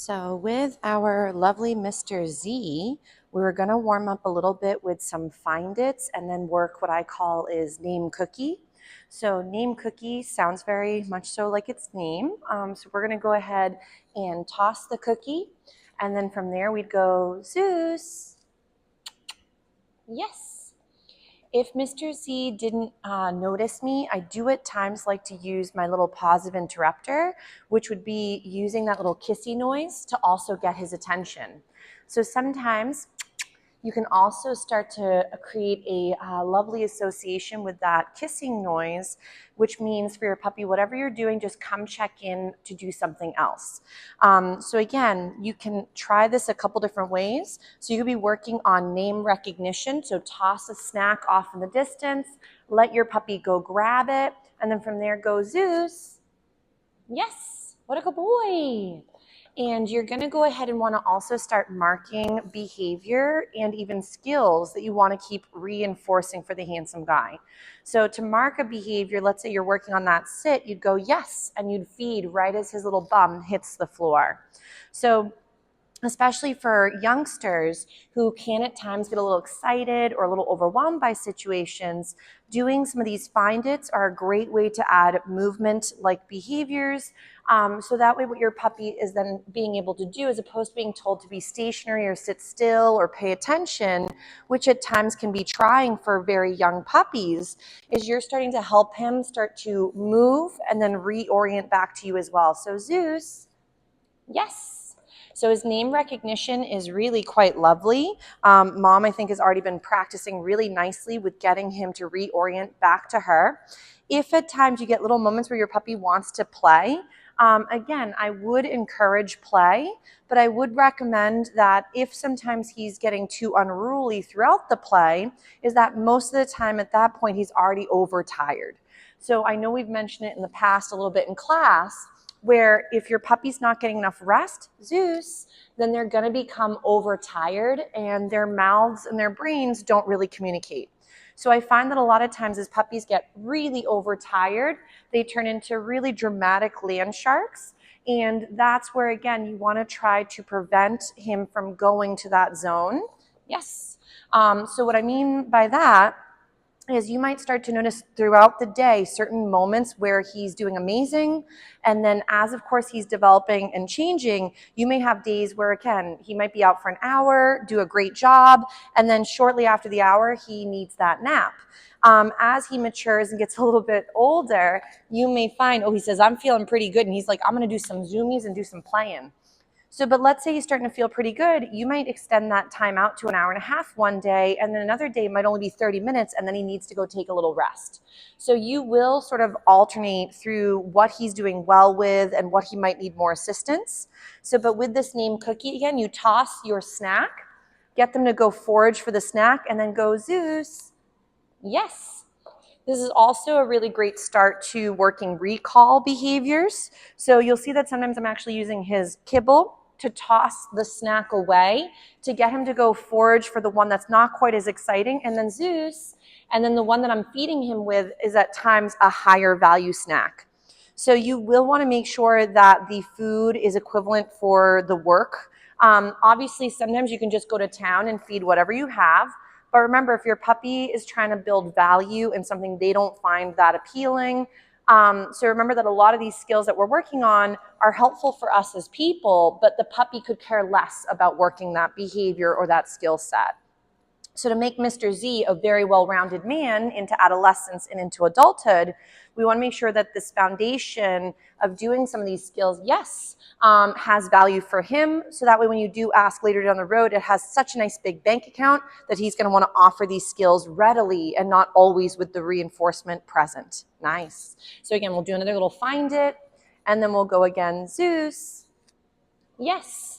So with our lovely Mr. Z, we're going to warm up a little bit with some find its and then work what I call is name cookie. So name cookie sounds very much so like its name. So we're going to go ahead and toss the cookie. And then from there we'd go, Zeus. Yes. If Mr. Z didn't notice me, I do at times like to use my little positive interrupter, which would be using that little kissy noise to also get his attention. So sometimes you can also start to create a lovely association with that kissing noise, which means for your puppy, whatever you're doing, just come check in to do something else. So again, you can try this a couple different ways. So you could be working on name recognition. So toss a snack off in the distance, let your puppy go grab it, and then from there go Zeus. Yes, what a good boy. And you're going to go ahead and want to also start marking behavior and even skills that you want to keep reinforcing for the handsome guy. So to mark a behavior, let's say you're working on that sit, you'd go yes, and you'd feed right as his little bum hits the floor. So especially for youngsters who can at times get a little excited or a little overwhelmed by situations, doing some of these find its are a great way to add movement like behaviors. So that way what your puppy is then being able to do, as opposed to being told to be stationary or sit still or pay attention, which at times can be trying for very young puppies, is you're starting to help him start to move and then reorient back to you as well. So Zeus, yes. So his name recognition is really quite lovely. Mom, I think, has already been practicing really nicely with getting him to reorient back to her. If at times you get little moments where your puppy wants to play, again, I would encourage play, but I would recommend that if sometimes he's getting too unruly throughout the play, is that most of the time at that point he's already overtired. So I know we've mentioned it in the past a little bit in class, where if your puppy's not getting enough rest, Zeus, then they're going to become overtired and their mouths and their brains don't really communicate. So I find that a lot of times as puppies get really overtired, they turn into really dramatic land sharks. And that's where, again, you want to try to prevent him from going to that zone. Yes. So what I mean by that is you might start to notice throughout the day certain moments where he's doing amazing, and then as of course he's developing and changing, you may have days where again he might be out for an hour, do a great job, and then shortly after the hour he needs that nap. As he matures and gets a little bit older, you may find, oh, he says, I'm feeling pretty good, and he's like, I'm going to do some zoomies and do some playing. So, but let's say he's starting to feel pretty good, you might extend that time out to an hour and a half one day, and then another day might only be 30 minutes, and then he needs to go take a little rest. So you will sort of alternate through what he's doing well with and what he might need more assistance. So, but with this name cookie, again, you toss your snack, get them to go forage for the snack, and then go, Zeus. Yes. This is also a really great start to working recall behaviors. So you'll see that sometimes I'm actually using his kibble to toss the snack away to get him to go forage for the one that's not quite as exciting, and then Zeus, and then the one that I'm feeding him with is at times a higher value snack. So you will want to make sure that the food is equivalent for the work. Obviously, sometimes you can just go to town and feed whatever you have. But remember, if your puppy is trying to build value in something they don't find that appealing, so remember that a lot of these skills that we're working on are helpful for us as people, but the puppy could care less about working that behavior or that skill set. So to make Mr. Z a very well-rounded man into adolescence and into adulthood, we want to make sure that this foundation of doing some of these skills, yes, has value for him. So that way when you do ask later down the road, it has such a nice big bank account that he's going to want to offer these skills readily and not always with the reinforcement present. Nice. So again, we'll do another little find it, and then we'll go again, Zeus. Yes.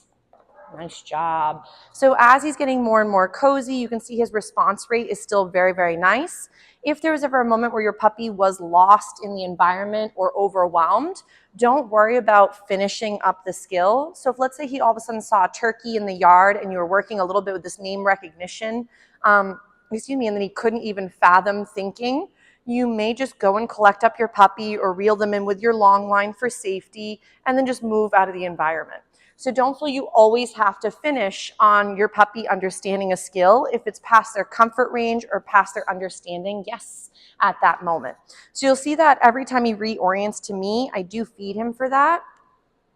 Nice job. So as he's getting more and more cozy, you can see his response rate is still very, very nice. If there was ever a moment where your puppy was lost in the environment or overwhelmed, don't worry about finishing up the skill. So if let's say he all of a sudden saw a turkey in the yard and you were working a little bit with this name recognition, and then he couldn't even fathom thinking, you may just go and collect up your puppy or reel them in with your long line for safety and then just move out of the environment. So don't feel you always have to finish on your puppy understanding a skill if it's past their comfort range or past their understanding, yes, at that moment. So you'll see that every time he reorients to me, I do feed him for that.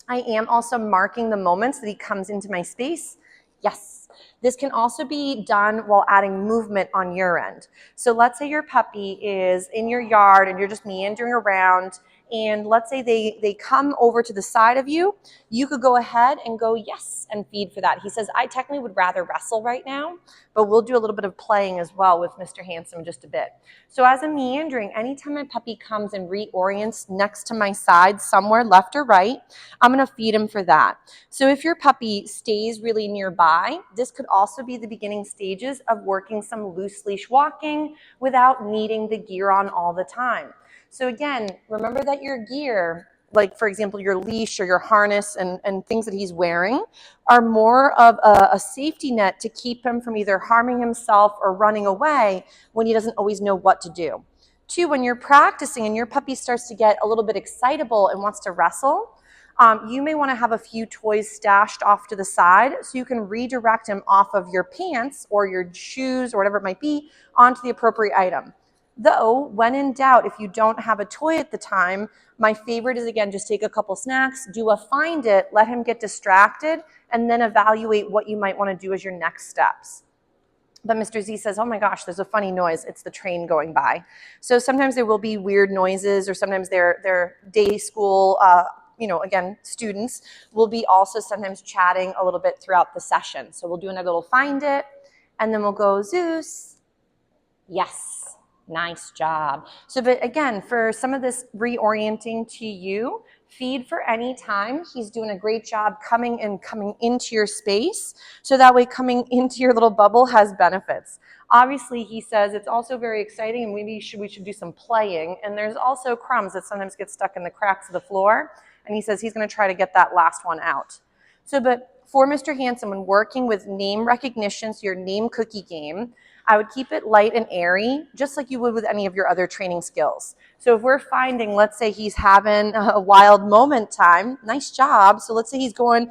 I am also marking the moments that he comes into my space. Yes. This can also be done while adding movement on your end. So let's say your puppy is in your yard and you're just meandering around, and let's say they come over to the side of you. You could go ahead and go yes and feed for that. He says, I technically would rather wrestle right now, but we'll do a little bit of playing as well with Mr. Handsome in just a bit. So as I'm meandering, anytime my puppy comes and reorients next to my side somewhere left or right, I'm going to feed him for that. So if your puppy stays really nearby, this could also be the beginning stages of working some loose leash walking without needing the gear on all the time. So again, remember that your gear, like for example, your leash or your harness and things that he's wearing, are more of a safety net to keep him from either harming himself or running away when he doesn't always know what to do. Two, when you're practicing and your puppy starts to get a little bit excitable and wants to wrestle, you may want to have a few toys stashed off to the side so you can redirect him off of your pants or your shoes or whatever it might be onto the appropriate item. Though, when in doubt, if you don't have a toy at the time, my favorite is, again, just take a couple snacks, do a find it, let him get distracted, and then evaluate what you might want to do as your next steps. But Mr. Z says, oh my gosh, there's a funny noise. It's the train going by. So sometimes there will be weird noises, or sometimes their day school, again, students will be also sometimes chatting a little bit throughout the session. So we'll do another little find it, and then we'll go, Zeus. Yes. Nice job. So, but again, for some of this reorienting to you, feed for any time. He's doing a great job coming into your space. So that way coming into your little bubble has benefits. Obviously, he says it's also very exciting and maybe we should do some playing. And there's also crumbs that sometimes get stuck in the cracks of the floor. And he says he's going to try to get that last one out. So, but for Mr. Handsome, when working with name recognition, so your name cookie game, I would keep it light and airy, just like you would with any of your other training skills. So if we're finding, let's say he's having a wild moment time, nice job. So let's say he's going,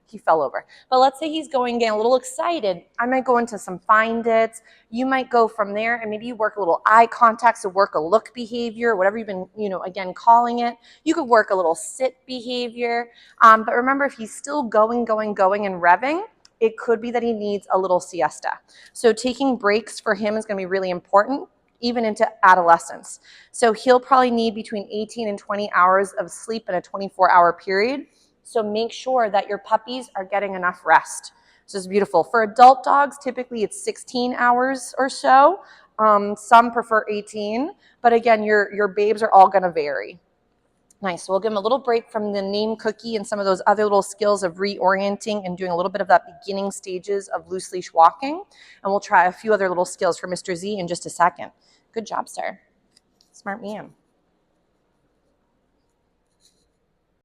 he fell over. But let's say he's going, getting a little excited. I might go into some find it. You might go from there and maybe you work a little eye contact, so work a look behavior, whatever you've been, again, calling it. You could work a little sit behavior. But remember, if he's still going and revving, it could be that he needs a little siesta. So taking breaks for him is going to be really important, even into adolescence. So he'll probably need between 18 and 20 hours of sleep in a 24-hour period. So make sure that your puppies are getting enough rest. This is beautiful. For adult dogs, typically it's 16 hours or so. Some prefer 18, but again, your babes are all going to vary. Nice. So we'll give him a little break from the name cookie and some of those other little skills of reorienting and doing a little bit of that beginning stages of loose leash walking. And we'll try a few other little skills for Mr. Z in just a second. Good job, sir. Smart man.